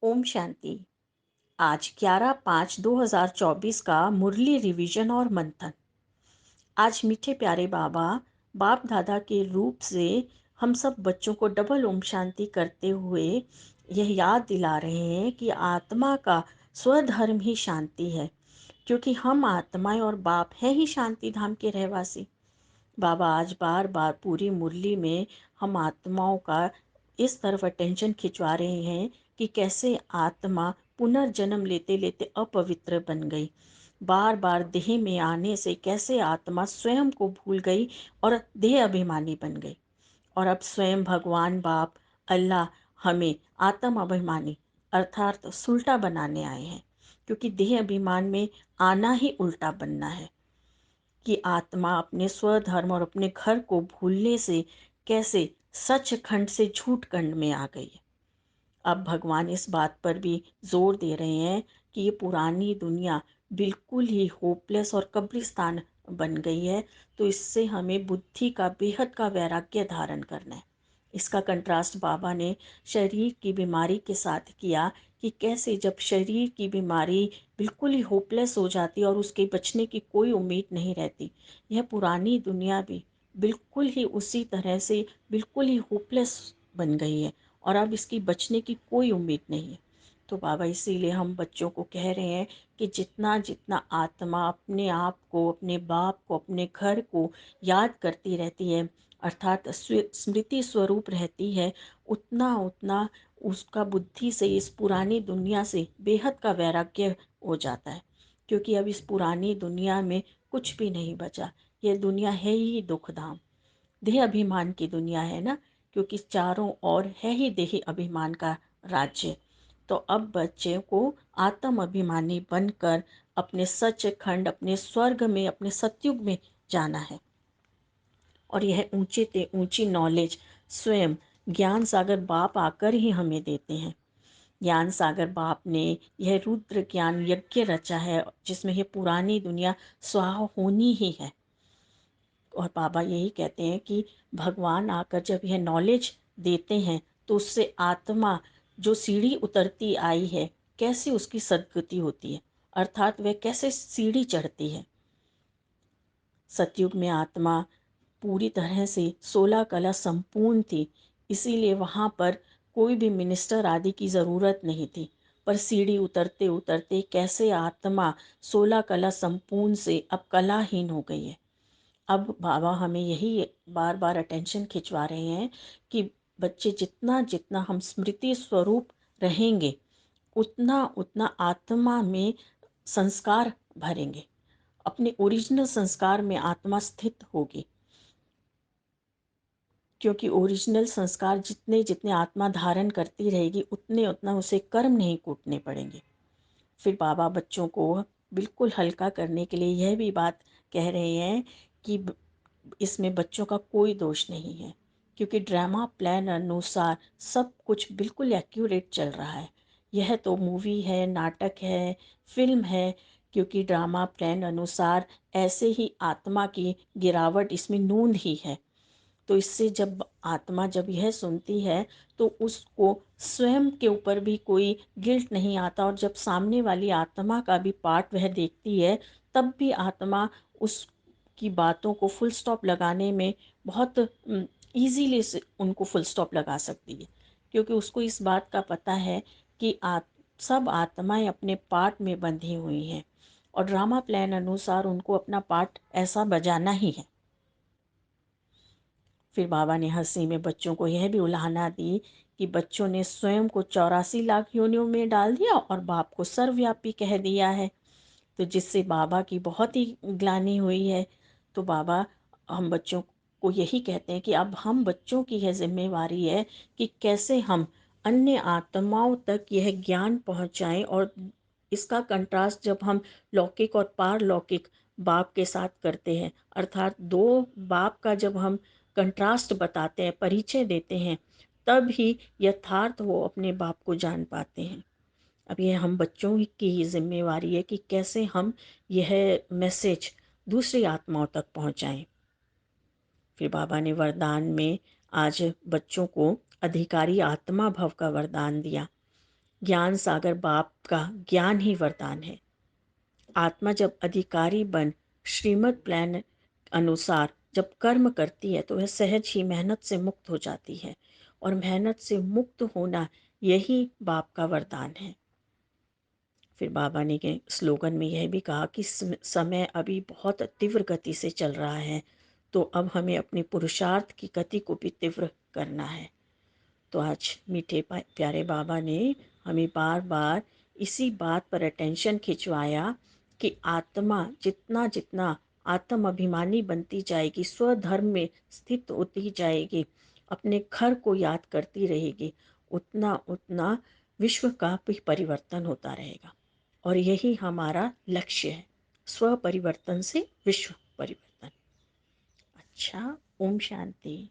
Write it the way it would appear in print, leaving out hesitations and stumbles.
ओम शांति। आज 11/5/2024 का मुरली रिवीजन और मंथन। आज मीठे प्यारे बाबा बाप दादा के रूप से हम सब बच्चों को डबल ओम शांति करते हुए यह याद दिला रहे हैं कि आत्मा का स्वधर्म ही शांति है, क्योंकि हम आत्माएं और बाप हैं ही शांति धाम के रहवासी। बाबा आज बार बार पूरी मुरली में हम आत्माओं का इस तरफ अटेंशन खिंचवा रहे हैं कि कैसे आत्मा पुनर्जन्म लेते लेते अपवित्र बन गई, बार बार देह में आने से कैसे आत्मा स्वयं को भूल गई और देह अभिमानी बन गई। और अब स्वयं भगवान बाप अल्लाह हमें आत्म अभिमानी अर्थात सुलटा बनाने आए हैं, क्योंकि देह अभिमान में आना ही उल्टा बनना है कि आत्मा अपने स्वधर्म और अपने घर को भूलने से कैसे सचखंड से झूठ खंड में आ गई है। अब भगवान इस बात पर भी जोर दे रहे हैं कि ये पुरानी दुनिया बिल्कुल ही होपलेस और कब्रिस्तान बन गई है, तो इससे हमें बुद्धि का बेहद का वैराग्य धारण करना है। इसका कंट्रास्ट बाबा ने शरीर की बीमारी के साथ किया कि कैसे जब शरीर की बीमारी बिल्कुल ही होपलेस हो जाती और उसके बचने की कोई उम्मीद नहीं रहती, यह पुरानी दुनिया भी बिल्कुल ही उसी तरह से बिल्कुल ही होपलेस बन गई है और अब इसकी बचने की कोई उम्मीद नहीं है। तो बाबा इसीलिए हम बच्चों को कह रहे हैं कि जितना जितना आत्मा अपने आप को, अपने बाप को, अपने घर को याद करती रहती है अर्थात स्मृति स्वरूप रहती है, उतना उतना उसका बुद्धि से इस पुरानी दुनिया से बेहद का वैराग्य हो जाता है, क्योंकि अब इस पुरानी दुनिया में कुछ भी नहीं बचा। यह दुनिया है ही दुखधाम, देह अभिमान की दुनिया है ना, क्योंकि चारों ओर है ही देही अभिमान का राज्य। तो अब बच्चे को आत्म अभिमानी बनकर अपने सचखंड, अपने स्वर्ग में, अपने सतयुग में जाना है। और यह ऊंचे ते ऊंची नॉलेज स्वयं ज्ञान सागर बाप आकर ही हमें देते हैं। ज्ञान सागर बाप ने यह रुद्र ज्ञान यज्ञ रचा है, जिसमें यह पुरानी दुनिया स्वाहा होनी ही है। और बाबा यही कहते हैं कि भगवान आकर जब यह नॉलेज देते हैं तो उससे आत्मा जो सीढ़ी उतरती आई है, कैसे उसकी सद्गति होती है, अर्थात वह कैसे सीढ़ी चढ़ती है। सतयुग में आत्मा पूरी तरह से 16 कला संपूर्ण थी, इसीलिए वहाँ पर कोई भी मिनिस्टर आदि की ज़रूरत नहीं थी। पर सीढ़ी उतरते उतरते कैसे आत्मा 16 कला संपूर्ण से अब कलाहीन हो गई है। अब बाबा हमें यही बार बार अटेंशन खिंचवा रहे हैं कि बच्चे जितना जितना हम स्मृति स्वरूप रहेंगे, उतना उतना आत्मा में संस्कार भरेंगे, अपने ओरिजिनल संस्कार में आत्मा स्थित होगी, क्योंकि ओरिजिनल संस्कार जितने जितने आत्मा धारण करती रहेगी उतने उतना उसे कर्म नहीं कूटने पड़ेंगे। फिर बाबा बच्चों को बिल्कुल हल्का करने के लिए यह भी बात कह रहे हैं कि इसमें बच्चों का कोई दोष नहीं है, क्योंकि ड्रामा प्लान अनुसार सब कुछ बिल्कुल एक्यूरेट चल रहा है। यह तो मूवी है, नाटक है, फिल्म है, क्योंकि ड्रामा प्लान अनुसार ऐसे ही आत्मा की गिरावट इसमें नूंद ही है। तो इससे जब आत्मा जब यह सुनती है तो उसको स्वयं के ऊपर भी कोई गिल्ट नहीं आता, और जब सामने वाली आत्मा का भी पार्ट वह देखती है तब भी आत्मा उसकी बातों को फुल स्टॉप लगाने में बहुत ईजीली से उनको फुल स्टॉप लगा सकती है, क्योंकि उसको इस बात का पता है कि सब आत्माएं अपने पार्ट में बंधी हुई हैं और ड्रामा प्लान अनुसार उनको अपना पार्ट ऐसा बजाना ही है। फिर बाबा ने हंसी में बच्चों को यह भी उलाहना दी कि बच्चों ने स्वयं को 84 लाख योनियों में डाल दिया और बाप को सर्वव्यापी कह दिया है, तो जिससे बाबा की बहुत ही ग्लानि हुई है। तो बाबा हम बच्चों को यही कहते हैं कि अब हम बच्चों की यह जिम्मेवारी है कि कैसे हम अन्य आत्माओं तक यह ज्ञान पहुंचाएं। और इसका कंट्रास्ट जब हम लौकिक और पारलौकिक बाप के साथ करते हैं, अर्थात दो बाप का जब हम कंट्रास्ट बताते हैं, परिचय देते हैं, तब ही यथार्थ वो अपने बाप को जान पाते हैं। अब यह हम बच्चों की ही जिम्मेवारी है कि कैसे हम यह मैसेज दूसरी आत्माओं तक पहुंचाएं। फिर बाबा ने वरदान में आज बच्चों को अधिकारी आत्मा भव का वरदान दिया ज्ञान सागर बाप का ज्ञान ही वरदान है। आत्मा जब अधिकारी बन श्रीमद् प्लान अनुसार जब कर्म करती है तो वह सहज ही मेहनत से मुक्त हो जाती है, और मेहनत से मुक्त होना यही बाप का वरदान है। फिर बाबा ने के स्लोगन में यह भी कहा कि समय अभी बहुत तीव्र गति से चल रहा है, तो अब हमें अपने पुरुषार्थ की गति को भी तीव्र करना है। तो आज मीठे प्यारे बाबा ने हमें बार बार इसी बात पर अटेंशन खिंचवाया कि आत्मा जितना जितना आत्म अभिमानी बनती जाएगी, स्वधर्म में स्थित होती जाएगी, अपने घर को याद करती रहेगी, उतना उतना विश्व का भी परिवर्तन होता रहेगा। और यही हमारा लक्ष्य है, स्व परिवर्तन से विश्व परिवर्तन। अच्छा, ओम शांति।